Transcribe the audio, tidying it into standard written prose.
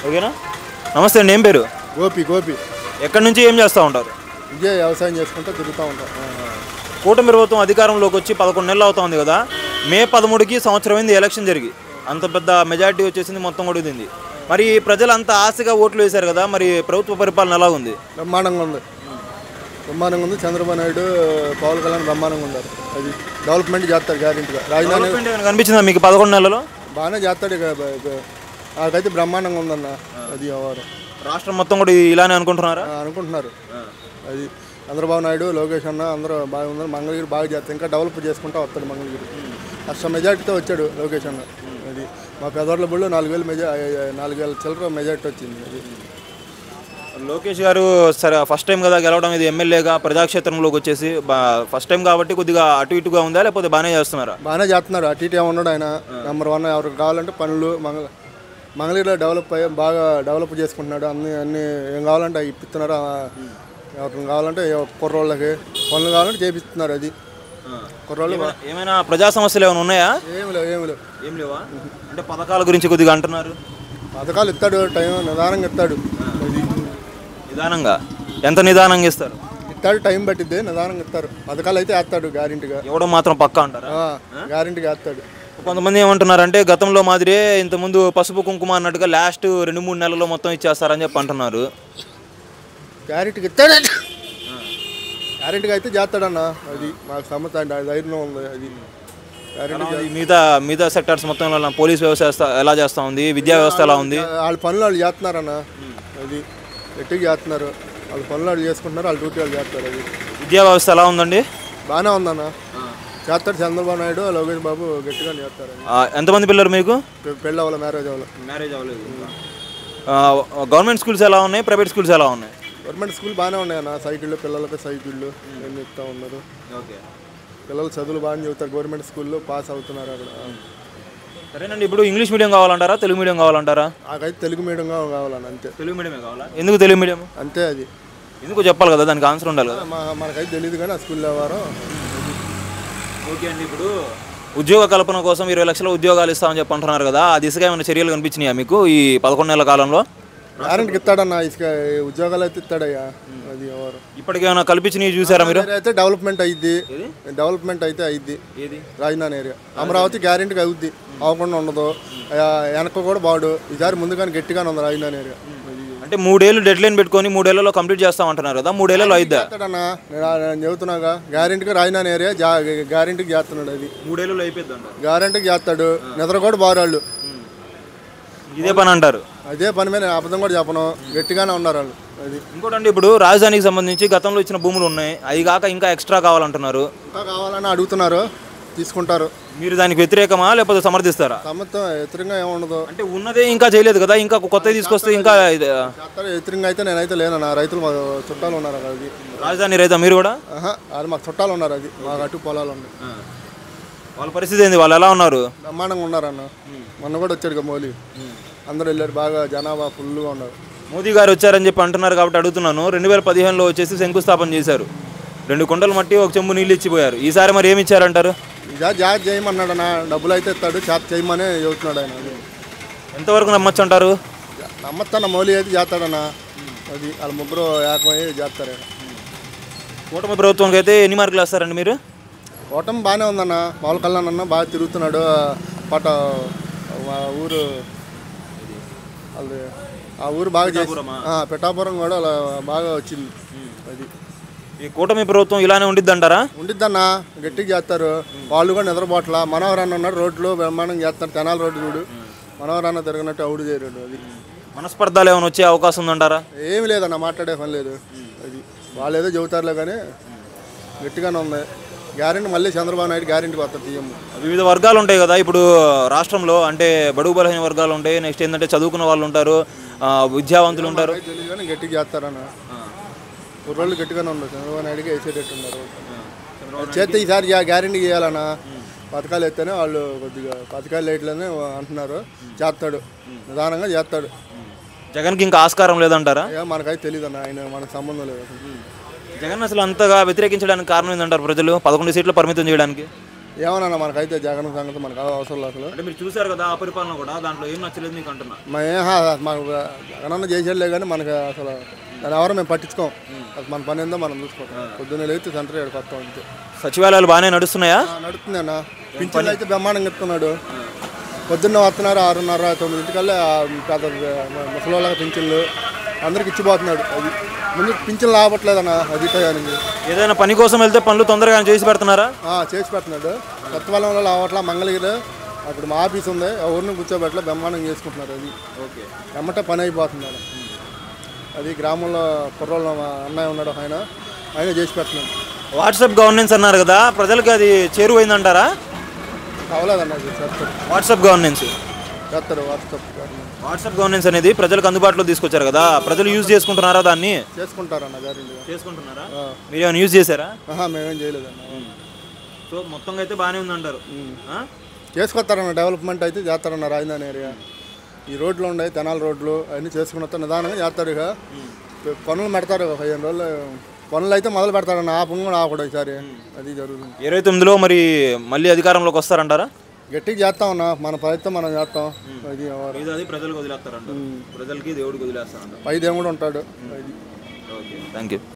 ఓకేనా? నమస్తే అండి, ఏం పేరు? గోపి ఎక్కడి నుంచి ఏం చేస్తూ ఉంటారు? ఇదే వ్యవసాయం చేసుకుంటూ తిరుగుతూ ఉంటాం. కూటమి ప్రభుత్వం అధికారంలోకి వచ్చి 11 నెలలు అవుతుంది కదా. మే 13కి సంవత్సరం అయింది ఎలక్షన్ జరిగి, అంత పెద్ద మెజారిటీ వచ్చేసింది, మొత్తం కూడా ఇది. మరి ప్రజలు అంత ఆశగా ఓట్లు వేశారు కదా, మరి ప్రభుత్వ పరిపాలన ఎలా ఉంది? బ్రహ్మాండంగా ఉంది. చంద్రబాబు నాయుడు, పవన్ కళ్యాణ్ బ్రహ్మాండంగా ఉన్నారు. అది డెవలప్మెంట్ చేస్తారు గ్యారెంటీగా. రాజధాని కనిపించిందా మీకు 11 నెలలో? బాగానే చేస్తాడు. నాకైతే బ్రహ్మాండంగా ఉందన్న. అది వ్యవహారం రాష్ట్రం మొత్తం కూడా ఇలానే అనుకుంటున్నారు. అది చంద్రబాబు నాయుడు, లోకేష్ అన్న అందరూ బాగా ఉన్నారు. మంగళగిరి బాగా చేస్తారు, ఇంకా డెవలప్ చేసుకుంటూ వస్తాడు. మంగళగిరి ఫస్ట్ మెజార్టీతో వచ్చాడు లోకేష్ అన్న. అది మా పెదవాళ్ళ బళ్ళు 4,000 చిల్లర మెజార్టీ వచ్చింది. అది లోకేష్ గారు సరే ఫస్ట్ టైం కదా గెలవడం, ఇది ఎమ్మెల్యేగా ప్రజాక్షేత్రంలోకి వచ్చేసి ఫస్ట్ టైం కాబట్టి కొద్దిగా అటు ఇటుగా ఉందా, లేకపోతే బాగానే చేస్తున్నారా? బాగానే చేస్తున్నారు. అటు ఇటు ఏమన్నాడు ఆయన. నెంబర్ 1 ఎవరికి కావాలంటే పనులు మంగళగిరిలో బాగా డెవలప్ చేసుకుంటున్నాడు. అన్ని ఏం కావాలంటే అవి ఇప్పిస్తున్నారు. ఎవరికి కావాలంటే కుర్రోళ్ళకి పనులు కావాలంటే చేపిస్తున్నారు. అది కుర్రోళ్ళు ఏమైనా ప్రజా సమస్యలు ఏమైనా ఉన్నాయా? ఏం లేవా? అంటే పథకాల గురించి కొద్దిగా అంటున్నారు. పథకాలు ఇస్తాడు, టైం నిదానంగా ఇస్తాడు. అది నిదానంగా ఎంత నిదానంగా ఇస్తారు? ఇస్తాడు, టైం పట్టిద్ది, నిదానంగా ఇస్తారు. పథకాలు అయితే వేస్తాడు గ్యారెంటీగా. ఇవ్వడం మాత్రం పక్కా అంటారా? గ్యారెంటీగా వేస్తాడు. కొంతమంది ఏమంటున్నారంటే గతంలో మాదిరే ఇంతకుముందు పసుపు కుంకుమ అన్నట్టుగా లాస్ట్ 2-3 నెలల్లో మొత్తం ఇచ్చేస్తారని చెప్పి అంటున్నారు. గ్యారెంటీగా ఇస్తాడు, గ్యారెంటీగా అయితే చేస్తాడన్న. అది మాకు సమస్య ధైర్యం ఉంది. అది మిగతా సెక్టర్స్ మొత్తం పోలీస్ వ్యవస్థ ఎలా చేస్తూ ఉంది, విద్యా వ్యవస్థ ఎలా ఉంది? వాళ్ళ పనులు వాళ్ళు చేస్తున్నారన్న. అది గట్టిగా చేస్తున్నారు. వాళ్ళ పనులు వాళ్ళు చేసుకుంటున్నారు, వాళ్ళ డ్యూటీ వాళ్ళు చేస్తారు. అది విద్యా వ్యవస్థ ఎలా ఉందండి? బాగానే ఉందన్న. చేస్తాడు చంద్రబాబు నాయుడు, లోకేష్ బాబు గట్టిగా చేస్తారు. ఎంతమంది పిల్లలు మీకు? పెళ్ళి అవ్వాలి, మ్యారేజ్ అవ్వలేదు. గవర్నమెంట్ స్కూల్స్ ఎలా ఉన్నాయి, ప్రైవేట్ స్కూల్స్ ఎలా ఉన్నాయి? గవర్నమెంట్ స్కూల్ బాగానే ఉన్నాయన్న. సైకిళ్ళు, పిల్లలకి సైకిళ్ళు ఏం చెప్తా ఉన్నారు. పిల్లలు చదువులు బాగా చదువుతారు. గవర్నమెంట్ స్కూల్లో పాస్ అవుతున్నారు అక్కడ. సరేనండి, ఇప్పుడు ఇంగ్లీష్ మీడియం కావాలంటారా, తెలుగు మీడియం కావాలంటారా? నాకైతే తెలుగు మీడియం కావాలన్న. అంతే, తెలుగు మీడియమే కావాలా? ఎందుకు తెలుగు మీడియం? అంతే. అది ఎందుకు చెప్పాలి కదా, దానికి ఆన్సర్ ఉండాలి కదా. మనకైతే తెలియదు కానీ ఆ స్కూల్లో వారు. ఓకే అండి, ఇప్పుడు ఉద్యోగ కల్పన కోసం 20 లక్షల ఉద్యోగాలు ఇస్తామని చెప్పి అంటున్నారు కదా, ఆ దిశగా ఏమైనా చర్యలు కనిపించినాయా మీకు ఈ 11 నెలల కాలంలో? గ్యారెంటీకి ఇస్తాడన్న. ఉద్యోగాలు అయితే ఇస్తాడయ్యా. అది ఎవరు ఇప్పటికేమైనా కల్పించినవి చూసారా మీరు? అయితే డెవలప్మెంట్ అయితే అయ్యిద్ది. రాజధాని ఏరియా అమరావతి గ్యారెంటీగా అవుద్ది, అవ్వకుండా ఉండదు. వెనక కూడా బాడు. ఈసారి ముందుగానే గట్టిగానే ఉంది రాజధాని ఏరియా. అంటే 3 ఏళ్ళు డెడ్ లైన్ పెట్టుకొని 3 ఏళ్లలో కంప్లీట్ చేస్తామంటున్నారు కదా, 3 ఏళ్లలో అయిద్దా? నేను చెబుతున్నాగా, గ్యారెంటీగా రాజధాని ఏరియా గ్యారెంటీకి చేస్తున్నాడు. అది 3 ఏళ్ళలో అయిపోద్ది, గ్యారెంటీకి చేస్తాడు. నిద్ర కూడా బారాళ్ళు ఇదే పని అంటారు. అదే పని మీద అబద్ధం కూడా చెప్పను, గట్టిగానే ఉన్నారు వాళ్ళు. అది ఇంకోటండి, ఇప్పుడు రాజధానికి సంబంధించి గతంలో ఇచ్చిన భూములు ఉన్నాయి, అవి కాక ఇంకా ఎక్స్ట్రా కావాలంటున్నారు. ఇంకా కావాలని అడుగుతున్నారు, తీసుకుంటారు. మీరు దానికి వ్యతిరేకమా లేకపోతే సమర్థిస్తారా? సమర్థం వ్యతిరేకంగా ఏముండదు. అంటే ఉన్నదే ఇంకా చేయలేదు కదా, ఇంకా కొత్తది తీసుకొస్తే ఇంకా వ్యతిరేకంగా అయితే నేనైతే లేనన్నా. రైతులు మా చుట్టాలు ఉన్నారు. అది రాజధాని రైతా మీరు కూడా? అది మాకు చుట్టాలు ఉన్నారు. అది మాకు అటు పొలాలు ఉన్నాయి. వాళ్ళ పరిస్థితి ఏంది, వాళ్ళు ఎలా ఉన్నారు? బ్రహ్మాండంగా ఉన్నారన్న. మొన్న కూడా వచ్చాడు మోలీ, అందరూ వెళ్ళారు. బాగా జనాభా ఫుల్గా ఉన్నారు. మోదీ గారు వచ్చారని చెప్పి అంటున్నారు కాబట్టి అడుగుతున్నాను. 2015లో వచ్చేసి శంకుస్థాపన చేశారు, 2 కుంటలు మట్టి, 1 చెంబు నీళ్ళు ఇచ్చిపోయారు. ఈసారి మరి ఏమి ఇచ్చారంటారు? జాగ్రత్త చేయమన్నాడు అన్న. డబ్బులు అయితే ఇస్తాడు, చేత చేయమని చెబుతున్నాడు ఆయన. ఎంతవరకు నమ్మచ్చు అంటారు? నమ్మస్తాన మౌలి అయితే చేస్తాడన్న. అది వాళ్ళ ముగ్గురు ఏకమయ్యి చేస్తారు. కూటమి ప్రభుత్వంకి అయితే ఎన్ని మార్కులు వేస్తారండి మీరు? ఓటమి బాగానే ఉందన్న. పవన్ కళ్యాణ్ అన్న బాగా తిరుగుతున్నాడు. ఊరు అది ఆ ఊరు బాగా చేసి పిఠాపురం కూడా అలా బాగా వచ్చింది. అది ఈ కూటమి ప్రభుత్వం ఇలానే ఉండిద్ది అంటారా? ఉండిద్దన్న, గట్టిగా చేస్తారు. వాళ్ళు కూడా నిద్రపోట్ల. మనోహరన్న ఉన్నాడు, రోడ్లు బ్రహ్మాండం చేస్తారు. తెనాలి రోడ్డు చూడు, మనోహరన్న తిరగనట్టు అవుడు చేయడు. అది మనస్పర్ధలు ఏమైనా వచ్చే అవకాశం ఉందంటారా? ఏమి లేదన్న, మాట్లాడే పని లేదు. అది వాళ్ళు ఏదో చెబుతారులే కానీ గట్టిగానే ఉంది. గ్యారెంటీ మళ్ళీ చంద్రబాబు నాయుడు గ్యారెంటీకి వస్తారు. సీఎం వివిధ వర్గాలు ఉంటాయి కదా ఇప్పుడు రాష్ట్రంలో, అంటే బడుగు బలహీన వర్గాలు ఉంటాయి, నెక్స్ట్ ఏంటంటే చదువుకున్న వాళ్ళు ఉంటారు, విద్యావంతులు ఉంటారు. తెలియదు కానీ గట్టిగా చేస్తారన్న. కుర్రోళ్ళు గట్టిగానే ఉన్నారు. చంద్రబాబు నాయుడుకి వేసేటట్టు ఉన్నారు. చేస్తే ఈసారి గ్యారెంటీ చేయాలన్న. పథకాలు ఎత్తేనే వాళ్ళు కొద్దిగా పథకాలు వేయట్లేదని అంటున్నారు. చేస్తాడు, నిదానంగా చేస్తాడు. జగన్కి ఇంకా ఆస్కారం లేదంటారా? మనకైతే తెలియదు అన్న, ఆయన మనకు సంబంధం లేదు. జగన్ అసలు అంతగా వ్యతిరేకించడానికి కారణం ఏంటంటారు ప్రజలు? 11 సీట్లు పరిమితం చేయడానికి ఏమన్నా మనకైతే జగన్ సంగతి మనకు అవసరం లేదు అసలు. అంటే మీరు చూసారు కదా ఆ పరిపాలన కూడా, దాంట్లో ఏం నచ్చలేదు మీకు అంటున్నా. మాకు జగనన్న చేసేలే కానీ మనకు అసలు దాని ఎవరో మేము పట్టించుకోం. అది మన పని ఏందో మనం చూసుకోం. పొద్దున్నే లేస్తే సెంటర్ ఏడు కొత్త అంతే. సచివాలయాలు బాగానే నడుస్తున్నాయా? నడుస్తుంది అన్న. పింఛన్లు అయితే బ్రహ్మాండంగా ఎత్తున్నాడు. పొద్దున్న వస్తున్నారు 6:30 9 పెద్ద ముసలిళ్ళకి పింఛన్లు అందరికి ఇచ్చిపోతున్నాడు. అది ముందు పింఛన్లు రావట్లేదన్న అది టయానికి. ఏదైనా పని కోసం వెళ్తే పనులు తొందరగా చేసి పెడుతున్నారా? చేసి పెడుతున్నాడు. కొత్తపాలెంలో రావట్లా, మంగళగిరి అక్కడ మా ఆఫీస్ ఉంది, ఊరిని కూర్చోబెట్టలే బ్రహ్మాండం చేసుకుంటున్నారు. అది ఓకే, ఎమ్మటే పని అయిపోతుంది. అది గ్రామంలో కుర్రోళ్ళ అన్నయ్య ఉన్నాడు, ఆయన చేసి పెడుతున్నాడు. వాట్సాప్ గవర్నెన్స్ అన్నారు కదా, ప్రజలకు అది చేరువైందంటారా? కావలేదన్న చేస్తారు. వాట్సాప్ గవర్నెన్స్ చేస్తారు. వాట్సాప్ గవర్నెన్స్ అనేది ప్రజలకు అందుబాటులో తీసుకొచ్చారు కదా, ప్రజలు యూజ్ చేసుకుంటున్నారా? దాన్ని చేసుకుంటారన్న గారి చేసుకుంటున్నారా? మీరు ఏమైనా యూజ్ చేశారా? మేమేం చేయలేదన్న. సో మొత్తంగా అయితే బాగానే ఉందంటారు. చేసుకొస్తారన్న, డెవలప్మెంట్ అయితే చేస్తారన్న. రాజధాని ఏరియా ఈ రోడ్లు ఉన్నాయి, తెనాలి రోడ్లు అవన్నీ చేసుకుని వస్తారు. నిదానంగా చేస్తారు. ఇక పనులు పెడతారు. 15 రోజులు పనులు అయితే మొదలు పెడతారన్న. ఆ పనులు ఆపడం ఈసారి అది జరుగుతుంది. 29లో మరి మళ్ళీ అధికారంలోకి వస్తారంటారా? గట్టిగా చేస్తామన్నా, మన ప్రయత్నం మనం చేస్తాం. అది ప్రజలకు వదిలేస్తారంట, ప్రజలకి దేవుడికి వదిలేస్తారంట. పై దేవుడు ఉంటాడు. Okay, thank you.